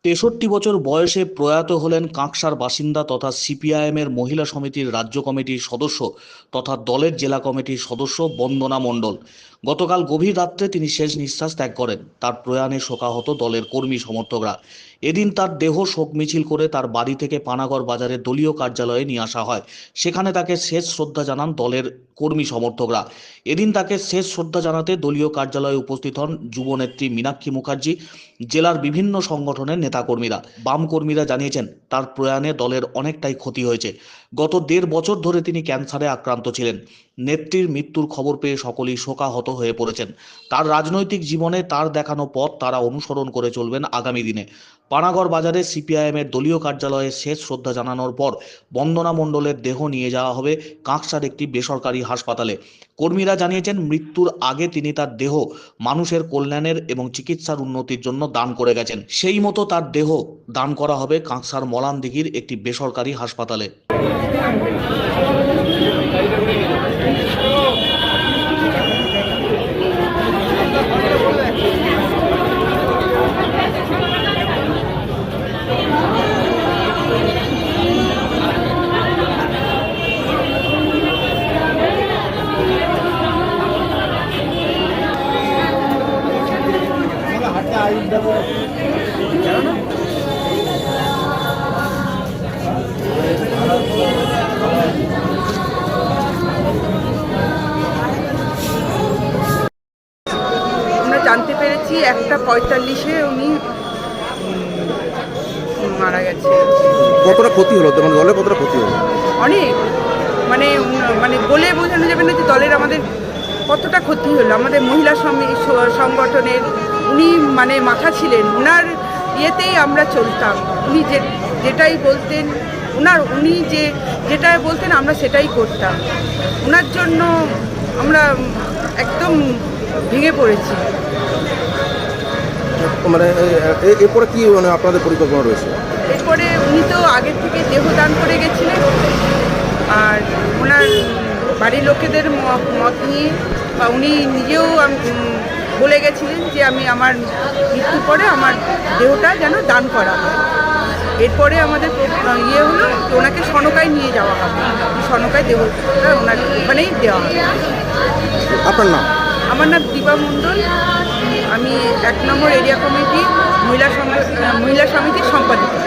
৬৩ বছর বয়সে প্রয়াত হলেন কাঁকসার বাসিন্দা তথা সিপিআইএমের মহিলা সমিতির রাজ্য কমিটির সদস্য তথা দলের জেলা কমিটির সদস্য বন্দনা মণ্ডল। গতকাল গভীর রাত্রে তিনি শেষ নিঃশ্বাস ত্যাগ করেন। তার প্রয়াণে শোকাহত দলের কর্মী সমর্থকরা। এদিন তার দেহ শোক মিছিল করে তার বাড়ি থেকে পানাগড় বাজারের দলীয় কার্যালয়ে নিয়ে আসা হয়। সেখানে তাকে শেষ শ্রদ্ধা জানান দলের কর্মী সমর্থকরা। এদিন তাকে শেষ শ্রদ্ধা জানাতে দলীয় কার্যালয়ে উপস্থিত হন যুবনেত্রী মীনাক্ষী মুখার্জি, জেলার বিভিন্ন সংগঠনের নেতাকর্মীরা। বাম কর্মীরা জানিয়েছেন তার প্রয়াণে দলের অনেকটাই ক্ষতি হয়েছে। গত ১.৫ বছর ধরে তিনি ক্যান্সারে আক্রান্ত ছিলেন। নেত্রীর মৃত্যুর খবর পেয়ে সকলেই শোকাহত হয়ে পড়েছেন। তার রাজনৈতিক জীবনে তার দেখানো পথ তারা অনুসরণ করে চলবেন আগামী দিনে। পানাগড় বাজারে সিপিআইএমের দলীয় কার্যালয়ে শেষ শ্রদ্ধা জানানোর পর বন্দনা মণ্ডলের দেহ নিয়ে যাওয়া হবে কাঁকসার একটি বেসরকারি হাসপাতালে। কর্মীরা জানিয়েছেন মৃত্যুর আগে তিনি তার দেহ মানুষের কল্যাণের এবং চিকিৎসার উন্নতির জন্য দান করে গেছেন। সেই মতো তার দেহ দান করা হবে কাঁকসার মলানদিঘির একটি বেসরকারি হাসপাতালে। আমরা জানতে পেরেছি 1:45-এ উনি মারা গেছে। কতটা ক্ষতি হলো তোমার দলে, কতটা ক্ষতি হলো? অনেক, মানে মানে বলে বোঝানো যাবে না যে দলের আমাদের কতটা ক্ষতি হলো। আমাদের মহিলা সংগঠনের উনি মানে মাথা ছিলেন, ওনার ইয়েতেই আমরা চলতাম। উনি যেটাই বলতেন, উনি যেটা বলতেন আমরা সেটাই করতাম। ওনার জন্য আমরা একদম ভেঙে পড়েছি। মানে এরপরে কি মানে আপনাদের পরিকল্পনা রয়েছে? এরপরে উনি তো আগের থেকে দেহদান করে গেছিলেন, আর ওনার বাড়ির লোকেদের মত নিয়ে বা উনি নিজেও বলে গেছিলেন যে আমি আমার মৃত্যুর পরে আমার দেহটা যেন দান করা হয়। এরপরে আমাদের ইয়ে হলো ওনাকে সনকায় নিয়ে যাওয়া হবে, সনকায় দেহটা ওনাকে ওখানেই দেওয়া হবে। আপনার নাম? আমার নাম দীপা মণ্ডল। আমি 1 নম্বর এরিয়া কমিটি মহিলা সমিতির সম্পাদিকা।